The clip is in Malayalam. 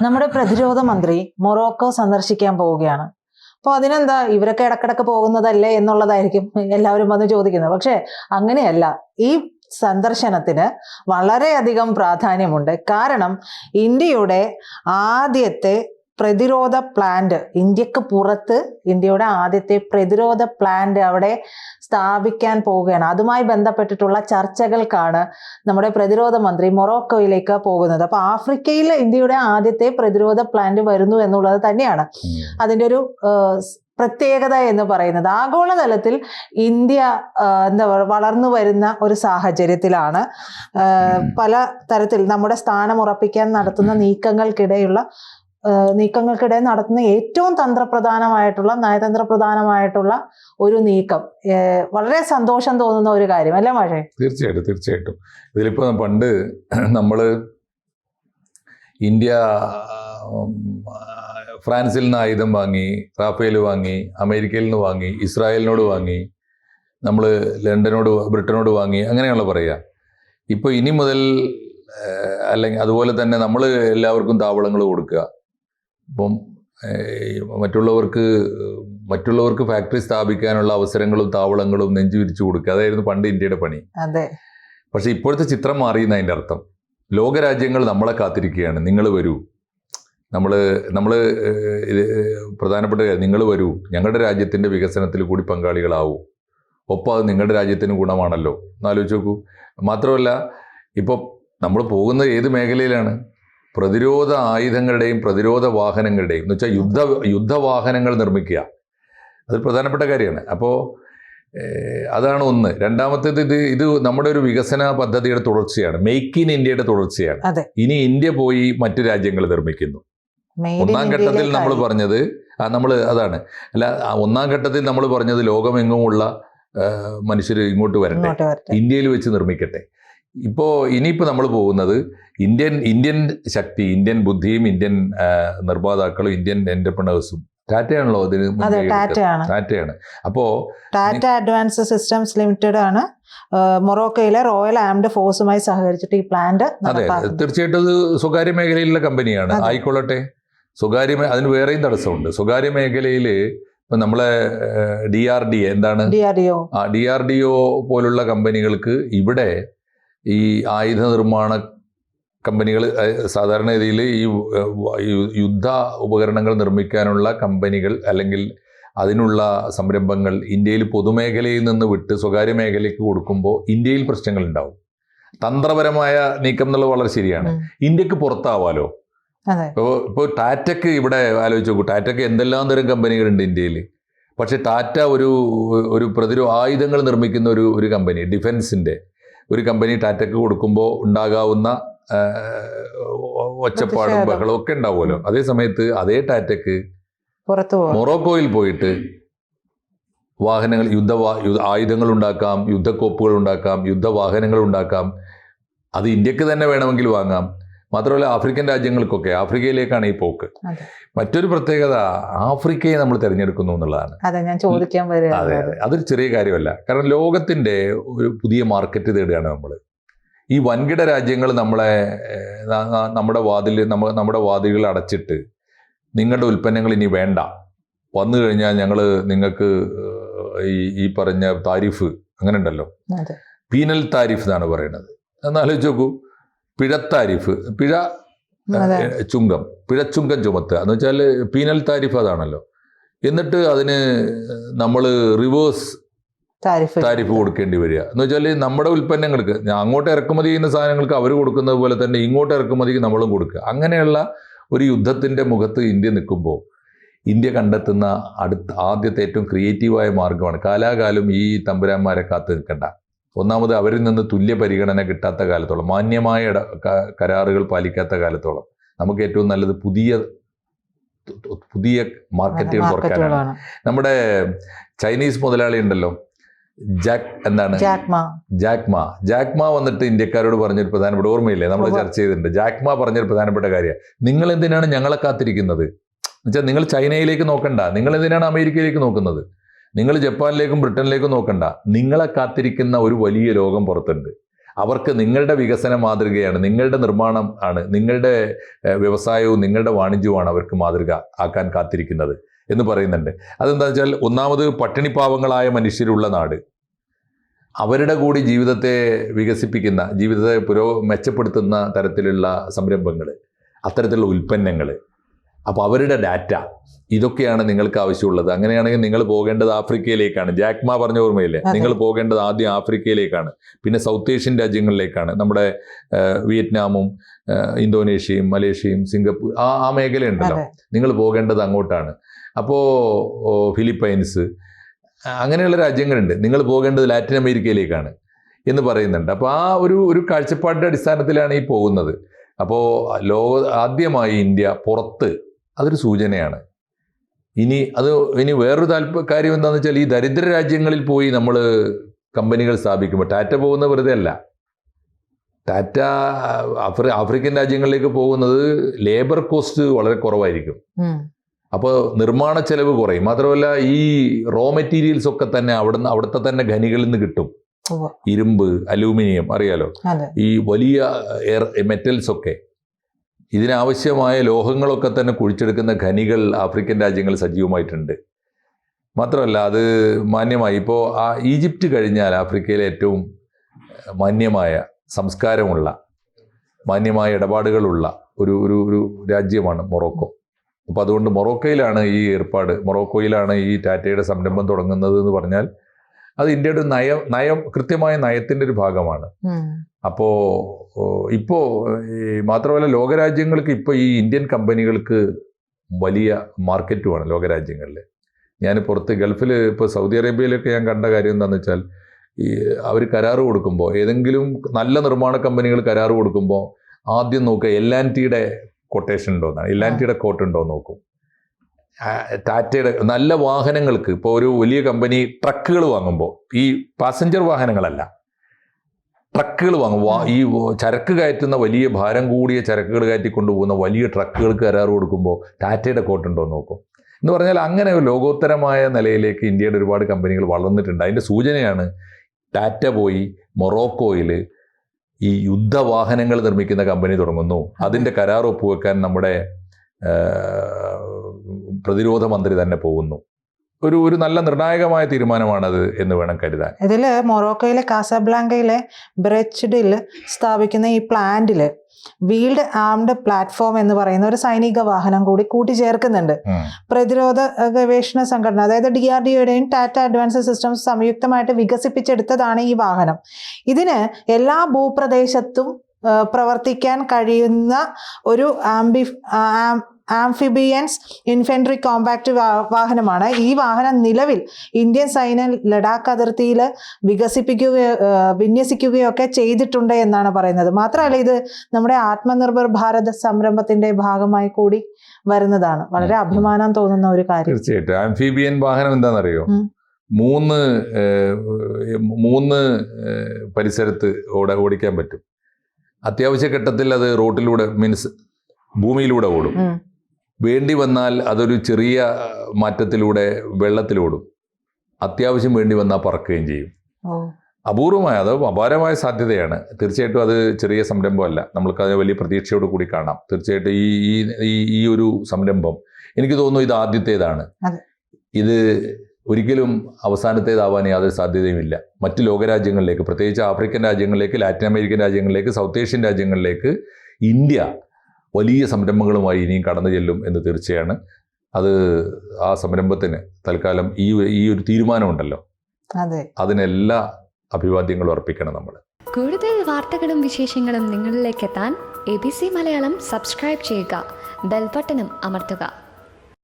നമ്മുടെ പ്രതിരോധ മന്ത്രി മൊറോക്കോ സന്ദർശിക്കാൻ പോവുകയാണ്. അപ്പോൾ അതിനെന്താ, ഇവരൊക്കെ ഇടക്കിടക്ക് പോകുന്നതല്ലേ എന്നുള്ളതായിരിക്കും എല്ലാവരും വന്ന് ചോദിക്കുന്നത്. പക്ഷെ അങ്ങനെയല്ല. ഈ സന്ദർശനത്തിന് വളരെയധികം പ്രാധാന്യമുണ്ട്. കാരണം ഇന്ത്യയുടെ ആദ്യത്തെ പ്രതിരോധ പ്ലാന്റ്, ഇന്ത്യക്ക് പുറത്ത് ഇന്ത്യയുടെ ആദ്യത്തെ പ്രതിരോധ പ്ലാന്റ് അവിടെ സ്ഥാപിക്കാൻ പോവുകയാണ്. അതുമായി ബന്ധപ്പെട്ടിട്ടുള്ള ചർച്ചകൾക്കാണ് നമ്മുടെ പ്രതിരോധ മന്ത്രി മൊറോക്കോയിലേക്ക് പോകുന്നത്. അപ്പൊ ആഫ്രിക്കയിൽ ഇന്ത്യയുടെ ആദ്യത്തെ പ്രതിരോധ പ്ലാന്റ് വരുന്നു എന്നുള്ളത് തന്നെയാണ് അതിൻ്റെ ഒരു പ്രത്യേകത എന്ന് പറയുന്നത്. ആഗോളതലത്തിൽ ഇന്ത്യ എന്താ വളർന്നു വരുന്ന ഒരു സാഹചര്യത്തിലാണ് പല തരത്തിൽ നമ്മുടെ സ്ഥാനം ഉറപ്പിക്കാൻ നടത്തുന്ന നീക്കങ്ങൾക്കിടെ നടത്തുന്ന ഏറ്റവും നയതന്ത്രപ്രധാനമായിട്ടുള്ള ഒരു നീക്കം. വളരെ സന്തോഷം തോന്നുന്ന ഒരു കാര്യം അല്ലേ മാഷേ? തീർച്ചയായിട്ടും. ഇതിലിപ്പോ പണ്ട് നമ്മള് ഇന്ത്യ ഫ്രാൻസിൽ നിന്ന് ആയുധം വാങ്ങി, റാഫേൽ വാങ്ങി, അമേരിക്കയിൽ നിന്ന് വാങ്ങി, ഇസ്രായേലിനോട് വാങ്ങി, നമ്മൾ ബ്രിട്ടനോട് വാങ്ങി, അങ്ങനെയാണല്ലോ പറയുക. ഇപ്പോൾ ഇനി മുതൽ അല്ലെങ്കിൽ അതുപോലെ തന്നെ നമ്മൾ എല്ലാവർക്കും താവളങ്ങൾ കൊടുക്കുക. ഇപ്പം മറ്റുള്ളവർക്ക് ഫാക്ടറി സ്ഥാപിക്കാനുള്ള അവസരങ്ങളും താവളങ്ങളും നെഞ്ചു വിരിച്ചു കൊടുക്കുക. അതായിരുന്നു പണ്ട് ഇന്ത്യയുടെ പണി. പക്ഷെ ഇപ്പോഴത്തെ ചിത്രം മാറിയെന്ന് അതിൻ്റെ അർത്ഥം. ലോകരാജ്യങ്ങൾ നമ്മളെ കാത്തിരിക്കുകയാണ്. നിങ്ങൾ വരൂ, നമ്മൾ പ്രധാനപ്പെട്ട നിങ്ങൾ വരൂ, ഞങ്ങളുടെ രാജ്യത്തിൻ്റെ വികസനത്തിൽ കൂടി പങ്കാളികളാവൂ. ഒപ്പം അത് നിങ്ങളുടെ രാജ്യത്തിന് ഗുണമാണല്ലോ എന്നാലോചിച്ച് നോക്കൂ. മാത്രമല്ല, ഇപ്പോൾ നമ്മൾ പോകുന്നത് ഏത് മേഖലയിലാണ്? പ്രതിരോധ ആയുധങ്ങളുടെയും പ്രതിരോധ വാഹനങ്ങളുടെയും എന്ന് വെച്ചാൽ യുദ്ധവാഹനങ്ങൾ നിർമ്മിക്കുക. അതൊരു പ്രധാനപ്പെട്ട കാര്യമാണ്. അപ്പോൾ അതാണ് ഒന്ന്. രണ്ടാമത്തേത്, ഇത് നമ്മുടെ ഒരു വികസന പദ്ധതിയുടെ തുടർച്ചയാണ്. മെയ്ക്ക് ഇൻ ഇന്ത്യയുടെ തുടർച്ചയാണ്. ഇനി ഇന്ത്യ പോയി മറ്റു രാജ്യങ്ങൾ നിർമ്മിക്കുന്നു. ഒന്നാം ഘട്ടത്തിൽ നമ്മൾ പറഞ്ഞത് അതാണ്. അല്ല, ഒന്നാം ഘട്ടത്തിൽ നമ്മൾ പറഞ്ഞത് ലോകമെങ്ങുമുള്ള മനുഷ്യർ ഇങ്ങോട്ട് വരട്ടെ, ഇന്ത്യയിൽ വെച്ച് നിർമ്മിക്കട്ടെ. ഇനിയിപ്പോൾ നമ്മൾ പോകുന്നത് ഇന്ത്യൻ ശക്തി, ഇന്ത്യൻ ബുദ്ധിയും ഇന്ത്യൻ നിർമ്മാതാക്കളും ഇന്ത്യൻ എന്റർപ്രണേഴ്സും. ടാറ്റയാണല്ലോ അതിന്, ടാറ്റയാണ്. അപ്പോൾ ടാറ്റ അഡ്വാൻസ് സിസ്റ്റംസ് ലിമിറ്റഡ് ആണ് മൊറോക്കോയിലെ റോയൽ ആംഡ് ഫോഴ്സുമായി സഹകരിച്ചിട്ട് ഈ പ്ലാന്റ്. അതെ, തീർച്ചയായിട്ടും അത് സ്വകാര്യ മേഖലയിലുള്ള കമ്പനിയാണ്. ആയിക്കൊള്ളട്ടെ, അതിന് വേറെയും തടസ്സമുണ്ട്. സ്വകാര്യ മേഖലയിൽ ഇപ്പം നമ്മളെ DRDO പോലുള്ള കമ്പനികൾക്ക് ഇവിടെ ഈ ആയുധ നിർമ്മാണ കമ്പനികൾ, സാധാരണ രീതിയിൽ ഈ യുദ്ധ ഉപകരണങ്ങൾ നിർമ്മിക്കാനുള്ള കമ്പനികൾ അല്ലെങ്കിൽ അതിനുള്ള സംരംഭങ്ങൾ ഇന്ത്യയിൽ പൊതുമേഖലയിൽ നിന്ന് വിട്ട് സ്വകാര്യ മേഖലയ്ക്ക് കൊടുക്കുമ്പോൾ ഇന്ത്യയിൽ പ്രശ്നങ്ങൾ ഉണ്ടാവും. തന്ത്രപരമായ നീക്കം എന്നുള്ളത് വളരെ ശരിയാണ്. ഇന്ത്യക്ക് പുറത്താവാലോ. ഇപ്പോൾ ടാറ്റയ്ക്ക് ഇവിടെ ആലോചിച്ച് നോക്കൂ, ടാറ്റയ്ക്ക് എന്തെല്ലാം തരം കമ്പനികളുണ്ട് ഇന്ത്യയിൽ. പക്ഷെ ടാറ്റ ഒരു ആയുധങ്ങൾ നിർമ്മിക്കുന്ന ഒരു കമ്പനി, ഡിഫൻസിൻ്റെ ഒരു കമ്പനി ടാറ്റയ്ക്ക് കൊടുക്കുമ്പോൾ ഉണ്ടാകാവുന്ന ഒച്ചപ്പാടും ബഹളവും ഒക്കെ ഉണ്ടാവുമല്ലോ. അതേ സമയത്ത് അതേ ടാറ്റയ്ക്ക് മൊറോക്കോയിൽ പോയിട്ട് വാഹനങ്ങൾ, ആയുധങ്ങൾ ഉണ്ടാക്കാം, യുദ്ധക്കോപ്പുകൾ ഉണ്ടാക്കാം, യുദ്ധവാഹനങ്ങൾ ഉണ്ടാക്കാം. അത് ഇന്ത്യക്ക് തന്നെ വേണമെങ്കിൽ വാങ്ങാം. മാത്രമല്ല, ആഫ്രിക്കൻ രാജ്യങ്ങൾക്കൊക്കെ, ആഫ്രിക്കയിലേക്കാണ് ഈ പോക്ക്. മറ്റൊരു പ്രത്യേകത, ആഫ്രിക്കയെ നമ്മൾ തിരഞ്ഞെടുക്കുന്നു എന്നുള്ളതാണ്. അതെ, അതൊരു ചെറിയ കാര്യമല്ല. കാരണം ലോകത്തിന്റെ ഒരു പുതിയ മാർക്കറ്റ് തേടുകയാണ് നമ്മൾ. ഈ വൻകിട രാജ്യങ്ങൾ നമ്മുടെ വാതിലുകൾ അടച്ചിട്ട് നിങ്ങളുടെ ഉൽപ്പന്നങ്ങൾ ഇനി വേണ്ട, വന്നു കഴിഞ്ഞാൽ ഞങ്ങൾ നിങ്ങൾക്ക് ഈ പറഞ്ഞ താരിഫ്, അങ്ങനെ ഉണ്ടല്ലോ, പീനൽ താരിഫ് എന്നാണ് പറയുന്നത്. എന്നാലോചിച്ച് നോക്കൂ, പിഴത്താരിഫ്, പിഴച്ചുങ്കം ചുമത്തുക എന്ന് വെച്ചാൽ പീനൽ താരിഫ് അതാണല്ലോ. എന്നിട്ട് അതിന് നമ്മൾ റിവേഴ്സ് താരിഫ് കൊടുക്കേണ്ടി വരിക എന്ന് വെച്ചാൽ നമ്മുടെ ഉൽപ്പന്നങ്ങൾക്ക്, അങ്ങോട്ട് ഇറക്കുമതി ചെയ്യുന്ന സാധനങ്ങൾക്ക് അവർ കൊടുക്കുന്നത് പോലെ തന്നെ ഇങ്ങോട്ട് ഇറക്കുമതിക്ക് നമ്മളും കൊടുക്കുക. അങ്ങനെയുള്ള ഒരു യുദ്ധത്തിൻ്റെ മുഖത്ത് ഇന്ത്യ നിൽക്കുമ്പോൾ ഇന്ത്യ കണ്ടെത്തുന്ന ആദ്യത്തെ ഏറ്റവും ക്രിയേറ്റീവായ മാർഗമാണ്. കാലാകാലം ഈ തമ്പുരാന്മാരെ കാത്തു നിൽക്കണ്ട. ഒന്നാമത്, അവരിൽ നിന്ന് തുല്യ പരിഗണന കിട്ടാത്ത കാലത്തോളം, മാന്യമായ കരാറുകൾ പാലിക്കാത്ത കാലത്തോളം നമുക്ക് ഏറ്റവും നല്ലത് പുതിയ മാർക്കറ്റുകൾ തുറക്കാനാണ്. നമ്മുടെ ചൈനീസ് മുതലാളി ഉണ്ടല്ലോ, ജാക്മ വന്നിട്ട് ഇന്ത്യക്കാരോട് പറഞ്ഞൊരു പ്രധാനപ്പെട്ട, ഓർമ്മയില്ലേ, നമ്മൾ ചർച്ച ചെയ്തിട്ടുണ്ട്. ജാക്മ പറഞ്ഞൊരു പ്രധാനപ്പെട്ട കാര്യമാണ്, നിങ്ങൾ എന്തിനാണ് ഞങ്ങളെ കാത്തിരിക്കുന്നത്? എന്നുവെച്ചാൽ നിങ്ങൾ ചൈനയിലേക്ക് നോക്കണ്ട, നിങ്ങൾ എന്തിനാണ് അമേരിക്കയിലേക്ക് നോക്കുന്നത്? നിങ്ങൾ ജപ്പാനിലേക്കും ബ്രിട്ടനിലേക്കും നോക്കണ്ട, നിങ്ങളെ കാത്തിരിക്കുന്ന ഒരു വലിയ ലോകം പുറത്തുണ്ട്. അവർക്ക് നിങ്ങളുടെ വികസന മാതൃകയാണ്, നിങ്ങളുടെ നിർമ്മാണം ആണ്, നിങ്ങളുടെ വ്യവസായവും നിങ്ങളുടെ വാണിജ്യവുമാണ് അവർക്ക് മാതൃക ആക്കാൻ കാത്തിരിക്കുന്നത് എന്ന് പറയുന്നുണ്ട്. അതെന്താ വെച്ചാൽ, ഒന്നാമത് പട്ടിണിപ്പാവങ്ങളായ മനുഷ്യരുള്ള നാട്, അവരുടെ കൂടി ജീവിതത്തെ വികസിപ്പിക്കുന്ന, ജീവിതത്തെ മെച്ചപ്പെടുത്തുന്ന തരത്തിലുള്ള സംരംഭങ്ങൾ, അത്തരത്തിലുള്ള ഉൽപ്പന്നങ്ങൾ, അപ്പോൾ അവരുടെ ഡാറ്റ, ഇതൊക്കെയാണ് നിങ്ങൾക്ക് ആവശ്യമുള്ളത്. അങ്ങനെയാണെങ്കിൽ നിങ്ങൾ പോകേണ്ടത് ആഫ്രിക്കയിലേക്കാണ്. ജാക്മാ പറഞ്ഞ ഓർമ്മയില്ലേ, നിങ്ങൾ പോകേണ്ടത് ആദ്യം ആഫ്രിക്കയിലേക്കാണ്, പിന്നെ സൗത്ത് ഏഷ്യൻ രാജ്യങ്ങളിലേക്കാണ്. നമ്മുടെ വിയറ്റ്നാമും ഇന്തോനേഷ്യയും മലേഷ്യയും സിംഗപ്പൂർ ആ മേഖലയുണ്ടല്ലോ, നിങ്ങൾ പോകേണ്ടത് അങ്ങോട്ടാണ്. അപ്പോൾ ഫിലിപ്പൈൻസ് അങ്ങനെയുള്ള രാജ്യങ്ങളുണ്ട്, നിങ്ങൾ പോകേണ്ടത് ലാറ്റിൻ അമേരിക്കയിലേക്കാണ് എന്ന് പറയുന്നുണ്ട്. അപ്പോൾ ആ ഒരു കാഴ്ചപ്പാടിൻ്റെ അടിസ്ഥാനത്തിലാണ് ഈ പോകുന്നത്. അപ്പോൾ ആദ്യമായി ഇന്ത്യ പുറത്ത്, അതൊരു സൂചനയാണ്. ഇനി വേറൊരു കാര്യം എന്താണെന്ന് വെച്ചാൽ, ഈ ദരിദ്ര രാജ്യങ്ങളിൽ പോയി നമ്മൾ കമ്പനികൾ സ്ഥാപിക്കുമ്പോൾ, ടാറ്റ പോകുന്ന വെറുതെ അല്ല. ടാറ്റ ആഫ്രിക്കൻ രാജ്യങ്ങളിലേക്ക് പോകുന്നത് ലേബർ കോസ്റ്റ് വളരെ കുറവായിരിക്കും. അപ്പോൾ നിർമ്മാണ ചെലവ് കുറയും. മാത്രമല്ല, ഈ റോ മെറ്റീരിയൽസ് ഒക്കെ തന്നെ അവിടുത്തെ തന്നെ ഖനികളിൽ നിന്ന് കിട്ടും. ഇരുമ്പ്, അലൂമിനിയം, അറിയാലോ, ഈ വലിയ മെറ്റൽസ് ഒക്കെ, ഇതിനാവശ്യമായ ലോഹങ്ങളൊക്കെ തന്നെ കുഴിച്ചെടുക്കുന്ന ഖനികൾ ആഫ്രിക്കൻ രാജ്യങ്ങൾ സജീവമായിട്ടുണ്ട്. മാത്രമല്ല, അത് മാന്യമായി, ഇപ്പോൾ ഈജിപ്റ്റ് കഴിഞ്ഞാൽ ആഫ്രിക്കയിലെ ഏറ്റവും മാന്യമായ സംസ്കാരമുള്ള, മാന്യമായ ഇടപാടുകളുള്ള ഒരു രാജ്യമാണ് മൊറോക്കോ. അപ്പോൾ അതുകൊണ്ട് മൊറോക്കോയിലാണ് ഈ ഏർപ്പാട്, മൊറോക്കോയിലാണ് ഈ ടാറ്റയുടെ സംരംഭം തുടങ്ങുന്നത് എന്ന് പറഞ്ഞാൽ, അത് ഇന്ത്യയുടെ കൃത്യമായ നയത്തിൻ്റെ ഒരു ഭാഗമാണ്. അപ്പോൾ ഇപ്പോൾ മാത്രമല്ല, ലോകരാജ്യങ്ങൾക്ക് ഇപ്പോൾ ഈ ഇന്ത്യൻ കമ്പനികൾക്ക് വലിയ മാർക്കറ്റുമാണ് ലോകരാജ്യങ്ങളിൽ. ഞാൻ പുറത്ത് ഗൾഫിൽ, ഇപ്പോൾ സൗദി അറേബ്യയിലൊക്കെ ഞാൻ കണ്ട കാര്യം എന്താണെന്ന് വെച്ചാൽ, അവർ കരാറ് കൊടുക്കുമ്പോൾ, ഏതെങ്കിലും നല്ല നിർമ്മാണ കമ്പനികൾ കരാറ് കൊടുക്കുമ്പോൾ ആദ്യം നോക്കുക L&Tയുടെ കൊട്ടേഷൻ ഉണ്ടോയെന്നാണ്, L&Tയുടെ കോട്ട് ഉണ്ടോ എന്ന് നോക്കും. ടാറ്റയുടെ നല്ല വാഹനങ്ങൾക്ക്, ഇപ്പോൾ ഒരു വലിയ കമ്പനി ട്രക്കുകൾ വാങ്ങുമ്പോൾ, ഈ പാസഞ്ചർ വാഹനങ്ങളല്ല, ട്രക്കുകൾ വാങ്ങുമ്പോൾ, ഈ ചരക്ക് കയറ്റുന്ന വലിയ ഭാരം കൂടിയ ചരക്കുകൾ കയറ്റിക്കൊണ്ടുപോകുന്ന വലിയ ട്രക്കുകൾക്ക് കരാറ് കൊടുക്കുമ്പോൾ ടാറ്റയുടെ കോട്ടുണ്ടോ എന്ന് നോക്കും. എന്ന് പറഞ്ഞാൽ അങ്ങനെ ലോകോത്തരമായ നിലയിലേക്ക് ഇന്ത്യയുടെ ഒരുപാട് കമ്പനികൾ വളർന്നിട്ടുണ്ട്. അതിൻ്റെ സൂചനയാണ് ടാറ്റ പോയി മൊറോക്കോയിൽ ഈ യുദ്ധവാഹനങ്ങൾ നിർമ്മിക്കുന്ന കമ്പനി തുടങ്ങുന്നു. അതിൻ്റെ കരാർ ഒപ്പുവെക്കാൻ നമ്മുടെ പ്രതിരോധ മന്ത്രി തന്നെ പോകുന്നു. ഒരു നല്ല നിർണായകമായ തീരുമാനമാണത് എന്ന് വേണം കരുതാൻ. ഇതിൽ മൊറോക്കോയിലെ കാസബ്ലാങ്കയിലെ ബ്രെച്ച്ഡിൽ സ്ഥാപിക്കുന്ന ഈ പ്ലാന്റിൽ വീൽഡ് ആംഡ് പ്ലാറ്റ്ഫോം എന്ന് പറയുന്ന ഒരു സൈനിക വാഹനം കൂടി കൂട്ടിച്ചേർക്കുന്നുണ്ട്. പ്രതിരോധ ഗവേഷണ സംഘടന, അതായത് DRDOയുടെയും ടാറ്റ അഡ്വാൻസ്ഡ് സിസ്റ്റംസ് സംയുക്തമായിട്ട് വികസിപ്പിച്ചെടുത്തതാണ് ഈ വാഹനം. ഇതിന് എല്ലാ ഭൂപ്രദേശത്തും പ്രവർത്തിക്കാൻ കഴിയുന്ന ഒരു ആംഫിബിയൻസ് ഇൻഫൻട്രി കോമ്പാക്ട് വാഹനമാണ്. ഈ വാഹനം നിലവിൽ ഇന്ത്യൻ സൈന്യം ലഡാക്ക് അതിർത്തിയിൽ വിന്യസിക്കുകയൊക്കെ ചെയ്തിട്ടുണ്ട് എന്നാണ് പറയുന്നത്. മാത്രമല്ല, ഇത് നമ്മുടെ ആത്മനിർഭർ ഭാരത് സംരംഭത്തിന്റെ ഭാഗമായി കൂടി വരുന്നതാണ്. വളരെ അഭിമാനം തോന്നുന്ന ഒരു കാര്യം. തീർച്ചയായിട്ടും. ആംഫിബിയൻ വാഹനം എന്താണെന്നറിയോ? മൂന്ന് പരിസരത്ത് ഓടിക്കാൻ പറ്റും. അത്യാവശ്യ ഘട്ടത്തിൽ അത് റോട്ടിലൂടെ, മീൻസ് ഭൂമിയിലൂടെ ഓടും. വേണ്ടി വന്നാൽ അതൊരു ചെറിയ മാറ്റത്തിലൂടെ വെള്ളത്തിലോടും. അത്യാവശ്യം വേണ്ടി വന്നാൽ പറക്കുകയും ചെയ്യും. അപൂർവമായ, അത് അപാരമായ സാധ്യതയാണ്. തീർച്ചയായിട്ടും അത് ചെറിയ സംരംഭമല്ല. നമ്മൾക്ക് അതിന് വലിയ പ്രതീക്ഷയോട് കൂടി കാണാം. തീർച്ചയായിട്ടും ഈ ഒരു സംരംഭം എനിക്ക് തോന്നുന്നു ഇത് ആദ്യത്തേതാണ്. ഇത് ഒരിക്കലും അവസാനത്തേതാവാൻ യാതൊരു സാധ്യതയുമില്ല. മറ്റ് ലോകരാജ്യങ്ങളിലേക്ക്, പ്രത്യേകിച്ച് ആഫ്രിക്കൻ രാജ്യങ്ങളിലേക്ക്, ലാറ്റിൻ അമേരിക്കൻ രാജ്യങ്ങളിലേക്ക്, സൗത്ത് ഏഷ്യൻ രാജ്യങ്ങളിലേക്ക് ഇന്ത്യ വലിയ സംരംഭങ്ങളുമായി ഇനിയും കടന്നു ചെല്ലും എന്ന് തീർച്ചയാണ്. അത് ആ സംരംഭത്തിന് തൽക്കാലം ഈ ഒരു തീരുമാനമുണ്ടല്ലോ, അതിനെല്ലാ അഭിവാദ്യങ്ങളും അർപ്പിക്കണം നമ്മൾ. കൂടുതൽ വാർത്തകളും വിശേഷങ്ങളും നിങ്ങളിലേക്ക് എത്താൻ ABC മലയാളം സബ്സ്ക്രൈബ് ചെയ്യുക, ബെൽ ബട്ടണും അമർത്തുക.